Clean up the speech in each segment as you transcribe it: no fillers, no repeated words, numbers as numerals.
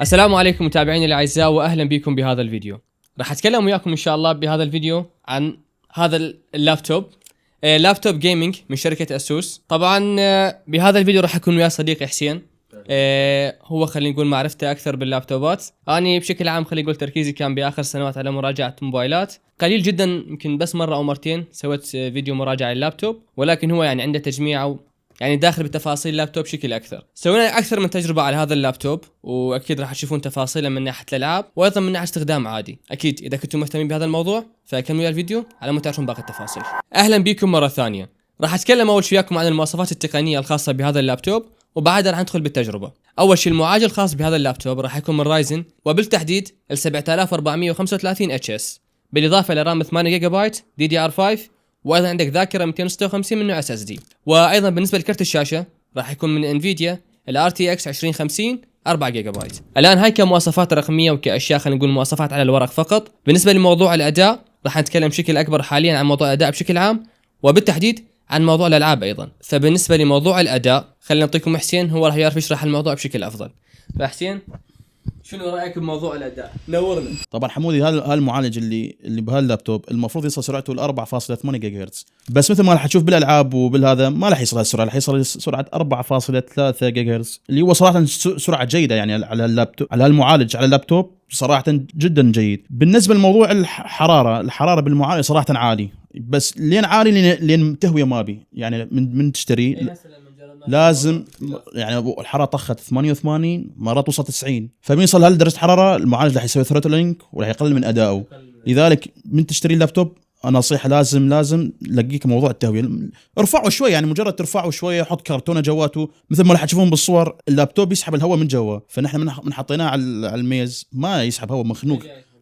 السلام عليكم متابعيني الاعزاء واهلا بكم بهذا الفيديو. راح اتكلم وياكم ان شاء الله بهذا الفيديو عن هذا اللابتوب، لابتوب جيمنج من شركة اسوس. طبعا بهذا الفيديو راح يكون ويا صديقي حسين. هو خلينا نقول معرفته اكثر باللابتوبات. اني بشكل عام خلينا نقول تركيزي كان باخر سنوات على مراجعة موبايلات، قليل جدا يمكن بس مرة او مرتين سويت فيديو مراجعة لللابتوب، ولكن هو يعني عنده تجميع او يعني داخل بتفاصيل اللابتوب بشكل اكثر. سوينا اكثر من تجربه على هذا اللابتوب، واكيد راح تشوفون تفاصيله من ناحيه الالعاب وايضا من ناحيه استخدام عادي. اكيد اذا كنتم مهتمين بهذا الموضوع فكملوا ويا الفيديو على مود تعرفون باقي التفاصيل. اهلا بكم مره ثانيه. راح اتكلم اول شيء وياكم عن المواصفات التقنيه الخاصه بهذا اللابتوب، وبعدها راح ندخل بالتجربه. اول شيء المعالج الخاص بهذا اللابتوب راح يكون من رايزن، وبالتحديد ال 7435 اتش اس، بالاضافه الى رام 8 جيجا بايت دي دي ار 5، وايضا عندك ذاكره 256 من نوع اس اس دي. وايضا بالنسبه لكرت الشاشه راح يكون من انفيديا ال RTX 2050 4 جيجا بايت. الان هاي كمواصفات رقميه وكاشياء خلينا نقول مواصفات على الورق فقط. بالنسبه لموضوع الاداء راح نتكلم بشكل اكبر حاليا عن موضوع الاداء بشكل عام، وبالتحديد عن موضوع الالعاب ايضا. فبالنسبه لموضوع الاداء خلينا نعطيكم حسين، هو راح يعرف يشرح الموضوع بشكل افضل. فحسين شنو رايك بموضوع الاداء؟ نورنا. طبعا حمودي، هذا المعالج اللي بهاللابتوب المفروض يصل سرعته ل 4.8 جيجا هرتز، بس مثل ما راح تشوف بالالعاب وبالهذا ما راح يصل هالسرعه، راح يصل سرعه 4.3 جيجا هرتز، اللي هو صراحه سرعه جيده يعني على اللابتوب، على المعالج على اللابتوب صراحه جدا جيد. بالنسبه لموضوع الحراره بالمعالج صراحه عالي، بس لين عالي لين تهويه ما بي يعني من تشتري لازم يعني الحراره طخت 88 مرات توصل 90، فمن يصل هالدرجه حراره المعالج راح يسوي ثروتلينج وراح يقلل من ادائه. لذلك من تشتري اللابتوب انا نصيحه لازم لقيك موضوع التهويه، ارفعه شوي، يعني مجرد ترفعه شويه، حط كرتونه جواته مثل ما راح تشوفون بالصور. اللابتوب يسحب الهواء من جوا، فنحن من حطيناه على الميز ما يسحب هواء،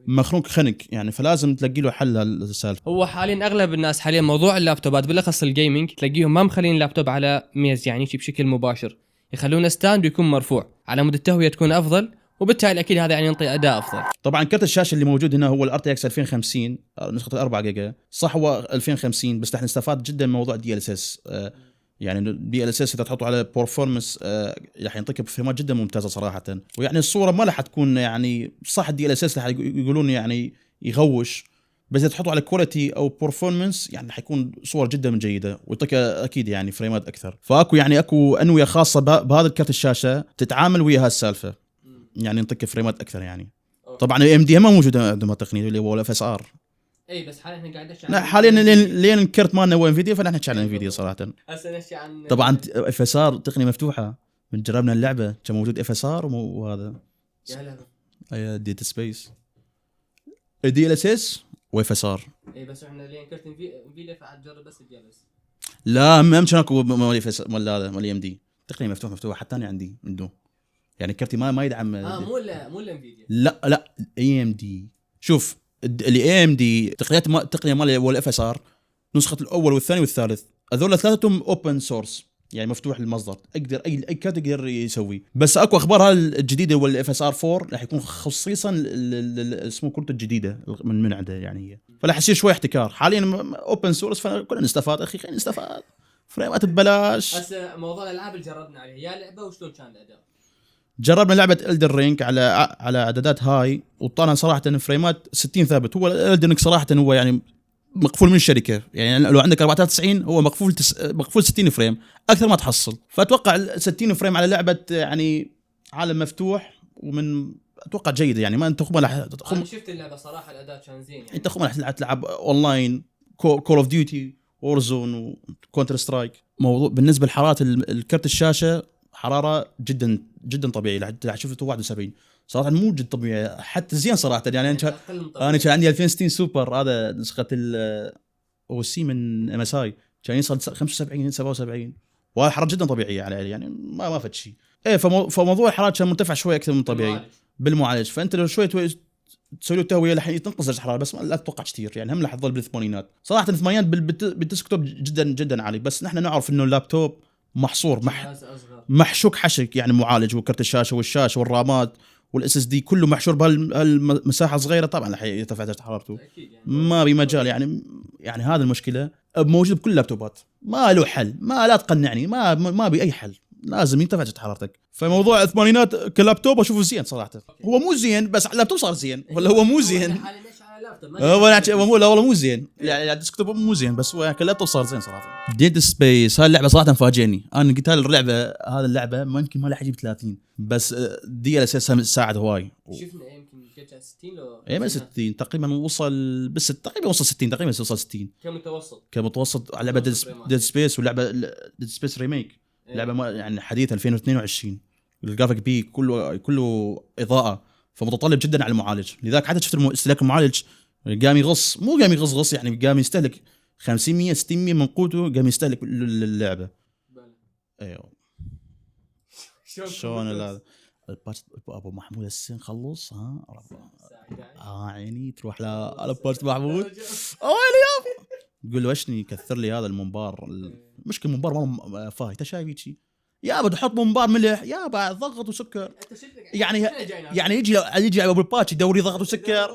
مخنوق خنق يعني، فلازم تلاقي له حل هالسالفه. هو حاليا اغلب الناس حاليا موضوع اللابتوبات بالاخص الجيمنج تلاقيهم ما مخلين اللابتوب على ميز يعني بشكل مباشر، يخلونه ستاند ويكون مرفوع على مود التهويه تكون افضل، وبالتالي اكيد هذا يعني ينطي اداء افضل. طبعا كرت الشاشه اللي موجود هنا هو الار تي اكس 2050 نسخه 4 جيجا، صح هو 2050 بس راح نستفاد جدا من موضوع الدي ال اس اس. يعني الدي ال اس اس اذا تحطه على بورفورمنس راح يعطيك فريمات جدا ممتازه صراحه. ويعني الصوره ما راح تكون يعني صح، الدي ال اس اس راح يقولون يعني يغوش، بس اذا تحطه على كواليتي او بورفورمنس يعني حيكون صور جدا جيده ويعطيك اكيد يعني فريمات اكثر. اكو انويه خاصه بهذا الكرت الشاشه تتعامل ويا هالسالفه، يعني يعطيك فريمات اكثر يعني. طبعا اي ام دي ما موجوده عندهم التقنيه اللي هو الاف اس ار. اي بس حاليا احنا قاعد نحكي لا حاليا لين الكرت مالنا هو انفيديا، فنحن نحكي عن انفيديا صراحه. هسه نحكي عن طبعا اف اس ار تقنيه مفتوحه، من جربنا اللعبه كان موجود اف اس ار وهذا يا اي ديتا سبيس دي ال اس اس واف اس ار. اي بس احنا لين كرت انفيديا فحنجرب بس الدي ال اس. لا ما كان اكو مال اف اس مال هذا مال ام دي، تقنيه مفتوحه حتى انا عندي من دون، يعني كرتي ما يدعم مو الانفيديا، لا اي ام دي. شوف اللي اي ام دي تقنيه مال الاف اس ار نسخه الاول والثاني والثالث، هذول ثلاثتهم اوبن سورس يعني مفتوح المصدر، اقدر اي كرت يقدر يسوي. بس اكو اخبار الجديده والاف اس ار 4 راح يكون خصيصا اسمه كرت الجديده من عنده يعني هي، فراح يصير شوي احتكار. حاليا اوبن سورس فكلنا نستفاد، اخي خلينا نستفاد فريمات ببلاش. هسه موضوع الالعاب اللي جربنا عليه يا لعبه وشلون كان الاداء؟ جربنا لعبه الدر رينج على اعدادات هاي، وطلعنا صراحه فريمات 60 ثابت. هو الدر رينج صراحه هو يعني مقفول من الشركه، يعني لو عندك 94 هو مقفول 60 فريم اكثر ما تحصل. فاتوقع 60 فريم على لعبه يعني عالم مفتوح، ومن اتوقع جيده يعني. ما انت انا شفت اللعبه صراحه الاداء كان زين يعني. انت راح تلعب اونلاين كول اوف ديوتي وورزون وكونتر سترايك. موضوع بالنسبه لحراره الكرت الشاشه حراره جدا طبيعي. راح شفته 71 صراحه مو جد طبيعي، حتى زين صراحه يعني. انا كان عندي 2060 سوبر، هذا نسخه او سي من ام اس اي، كان يوصل 75 77، وهذا حراره جدا طبيعيه على يعني ما فد شيء. ايه فموضوع الحراره كان مرتفع شوي اكثر من طبيعي بالمعالج، فانت لو شوي تسوي له تهويه راح تنقص درجه الحراره، بس لا تتوقع كثير يعني. هم راح تظل بالثمانينات صراحه. الثمانينات بالديسكتوب جدا عالي، بس نحن نعرف انه اللابتوب محصور محشوك حشك يعني، معالج وكرت الشاشه والشاشه والرامات والاس اس دي كله محشور بهالمساحه صغيره، طبعا راح يرتفع درجه حرارته يعني. ما بمجال يعني هذا المشكله موجود بكل اللابتوبات، ما له حل، ما لا تقنعني، ما بأي حل. لازم ينتفع درجه حرارتك. فموضوع الثمانينات كلابتوب اشوفه زين صراحه. هو مو زين بس على اللابتوب صار زين ولا هو مو زين؟ هو مو زين يعني الديسكتوب مو زين بس هو كلابتوب صار زين صراحه. ديد سبيس هاي اللعبه صراحه مفاجئني. انا قلت هذه اللعبه ممكن ما راح يجيب 30 بس دي ال اس ساعد هواي. شفنا يمكن كذا 60 لو اي 60 تقريبا وصل بس تقريبا وصل 60 تقريبا وصل 60 كمتوسط على لعبه ديد سبيس ولعبه ديد سبيس ريميك لعبه يعني حديثه 2022 الجرافيك بي كله اضاءه فمتطلب جدا على المعالج. لذلك حتى شفت استهلاك المعالج قام يغص مو قام يغص يعني قام يستهلك 500 600 من قوته قام يستهلك اللعبه. ايوه شلون هذا ابو محمود السن خلص ها عيني تروح على بارت محمود ويلي تقول له وشني يكثر لي هذا المنبار مشكله منبار ما فاي انت شايف شيء يابا تحط منبار ملح يابا ضغط وسكر يعني يجي ابو الباتش يدوري ضغط وسكر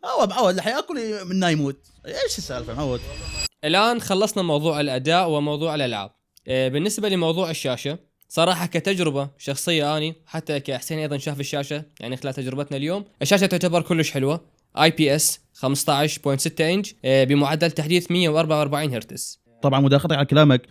معود اللي حياكل منه يموت. ايش السالفه معود؟ الان خلصنا موضوع الاداء وموضوع الالعاب. بالنسبه لموضوع الشاشه صراحه كتجربه شخصيه اني حتى كحسين ايضا شاف الشاشه يعني خلال تجربتنا اليوم الشاشه تعتبر كلش حلوه IPS 15.6 انش بمعدل تحديث 144 هرتز. طبعا مداخلتك على كلامك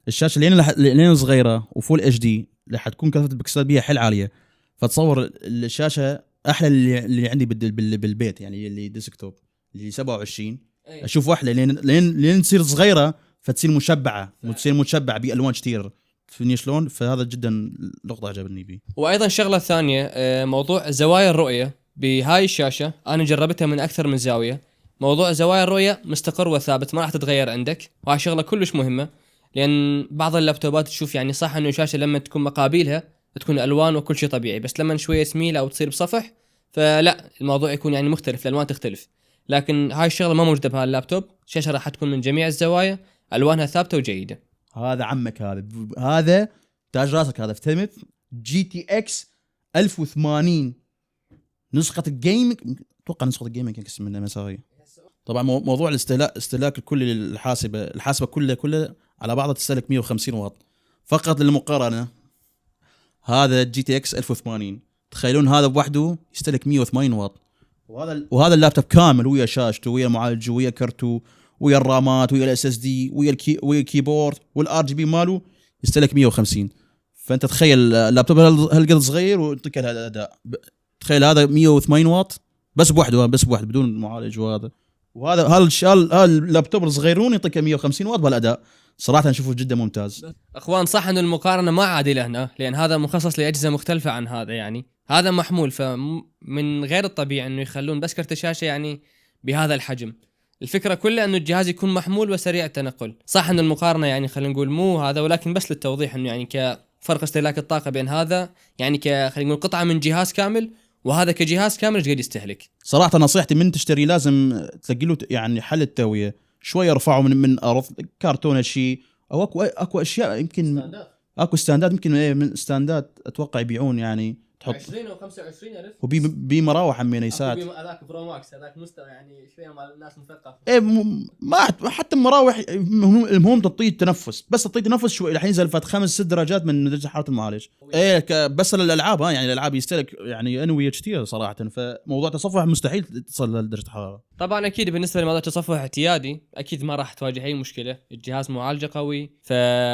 الشاشه لين صغيره وفول اتش دي راح تكون كثافه البكسلات بيها حيل عاليه فتصور الشاشه احلى اللي عندي بالبيت يعني اللي ديسكتوب اللي 27 اشوف احلى لين تصير صغيره فتصير مشبعه بالوان كثير فيني شلون. فهذا جدا نقطه عجبني بيه. وايضا شغله ثانيه موضوع زوايا الرؤيه بهاي الشاشه انا جربتها من اكثر من زاويه. موضوع زوايا الرؤيه مستقر وثابت ما راح تتغير عندك وهاي شغله كلش مهمه لان بعض اللابتوبات تشوف يعني صح انه الشاشه لما تكون مقابلها تكون الوان وكل شيء طبيعي بس لما شويه تميل او تصير بصفح فلا الموضوع يكون يعني مختلف الالوان تختلف. لكن هاي الشغله ما موجوده بهذا اللابتوب. الشاشه راح تكون من جميع الزوايا الوانها ثابته وجيده. هذا عمك هذا تاج راسك هذا افتهمت GTX 1080 نسخه الجيمنج اتوقع نسخه الجيمنج اسم منها مساوي. طبعا موضوع الاستهلاك الكلي الحاسبه كلها على بعضها تستهلك 150 واط فقط للمقارنه. هذا GTX 1080 تخيلون هذا بوحده يستهلك 180 واط وهذا اللابتوب كامل ويا شاشته ويا معالجه ويا كرته ويا الرامات ويا SSD ويا الكيبورد والRGB ماله يستهلك 150. فانت تخيل اللابتوب هالقد صغير ويعطيك هالاداء. تخيل هذا 180 واط بس بوحده بدون معالج وهذا اللابتوب الصغيرون يعطيك 150 واط بالاداء. صراحه نشوفه جدا ممتاز. اخوان صح ان المقارنه ما عادله هنا لان هذا مخصص لاجهزه مختلفه عن هذا يعني هذا محمول فمن غير الطبيعي انه يخلون بس كرت الشاشه يعني بهذا الحجم. الفكره كلها انه الجهاز يكون محمول وسريع التنقل. صح ان المقارنه يعني خلينا نقول مو هذا ولكن بس للتوضيح انه يعني كفرق استهلاك الطاقه بين هذا يعني خلينا نقول قطعه من جهاز كامل وهذا كجهاز كامل ايش قد يستهلك. صراحه نصيحتي من تشتري لازم تلاقي له يعني حل التهويه شويه ارفعه من ارض كرتونه شيء او اكو اشياء يمكن اكو ستاندات يمكن من ستاندات اتوقع يبيعون يعني تحط 20 او 25 عرفت وبمراوح همين يساعد. هذاك برو ماكس هذاك مستوى يعني شويه مال الناس مثقفه. ايه ما حتى المراوح المهم تعطيه تنفس بس تعطيه تنفس شوي الحين زلفت 5-6 درجات من درجه حراره المعالج. ايه بس الالعاب يعني الالعاب يستهلك يعني انويه كثير صراحه فموضوع تصفح مستحيل تصل لدرجه الحراره. طبعا اكيد بالنسبه لموضوع التصفح اعتيادي اكيد ما راح تواجه اي مشكله. الجهاز معالجه قوي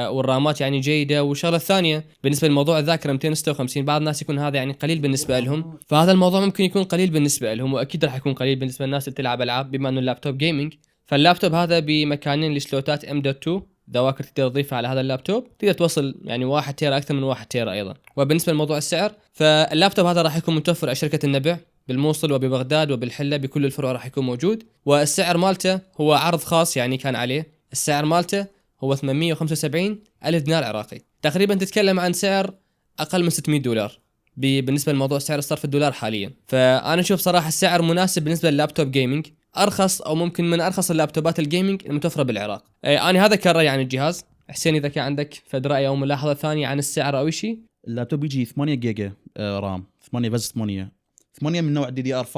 والرامات يعني جيده. والشغله الثانيه بالنسبه لموضوع الذاكره 256 بعض الناس يكون هذا يعني قليل بالنسبه لهم فهذا الموضوع ممكن يكون قليل بالنسبه لهم واكيد راح يكون قليل بالنسبه للناس اللي تلعب العاب بما انه اللابتوب جيمنج. فاللابتوب هذا بمكانين لسلوتات M.2 ذواكر تقدر تضيفها على هذا اللابتوب تقدر توصل يعني 1 تيرا اكثر من 1 تيرا ايضا. وبالنسبه لموضوع السعر فاللابتوب هذا راح يكون متوفر على شركه النبع بالموصل وببغداد وبالحله بكل الفروع راح يكون موجود. والسعر مالته هو عرض خاص يعني كان عليه. السعر مالته هو 875 ألف دينار عراقي تقريبا تتكلم عن سعر اقل من $600 بالنسبه لموضوع سعر الصرف الدولار حاليا. فانا اشوف صراحه السعر مناسب بالنسبه لللابتوب جيمنج ارخص او ممكن من ارخص اللابتوبات الجيمنج المتوفره بالعراق. انا هذا كان رايي عن الجهاز. حسين اذا كان عندك فد راي او ملاحظه ثانيه عن السعر او شيء. اللابتوب يجي 8 جيجا رام 8 بس 8 من نوع DDR5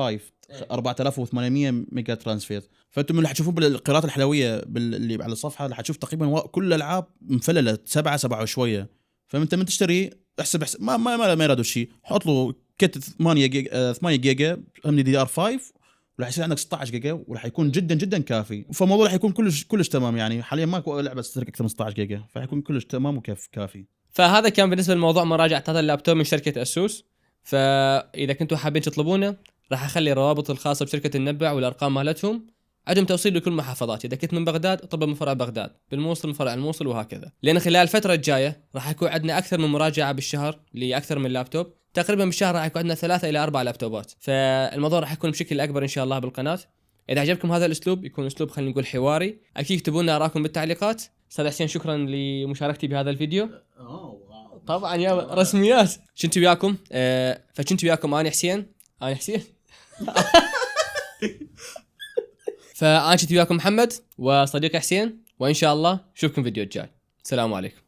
4800 ميجا ترانسفير. فانتم اللي حتشوفون بالقراءات الحلويه اللي على الصفحه اللي حتشوف تقريبا كل الالعاب مفلله 7 وشويه فانت من تشتري احسب ما يرادوا شيء، حط له كت 8 جيجا 8 جيجا هم دي ار 5 وراح يصير عندك 16 جيجا وراح يكون جدا جدا كافي. فالموضوع راح يكون كلش تمام. يعني حاليا ماكو لعبه تستهلك اكثر من 16 جيجا، فحيكون كلش تمام وكافي. فهذا كان بالنسبه لموضوع مراجعه هذا اللابتوب من شركه اسوس. فاذا كنتوا حابين تطلبونه راح اخلي الروابط الخاصه بشركه النبع والارقام مالتهم، عندهم توصيل لكل محافظات. اذا كنت من بغداد اطلب من فرع بغداد، بالموصل من فرع الموصل، وهكذا. لان خلال الفتره الجايه راح يكون عندنا اكثر من مراجعه بالشهر لاكثر من لابتوب. تقريبا بالشهر راح يكون عندنا 3 إلى 4 لابتوبات، فالموضوع راح يكون بشكل اكبر ان شاء الله بالقناه. اذا عجبكم هذا الاسلوب، يكون اسلوب خلينا نقول حواري، اكيد اكتبوا لنا اراءكم بالتعليقات. استاذ حسين شكرا لمشاركتي بهذا الفيديو. طبعا يا رسميات. كنت وياكم فكنت وياكم انا حسين فانا كنت وياكم محمد وصديقي حسين، وان شاء الله نشوفكم فيديو الجاي. السلام عليكم.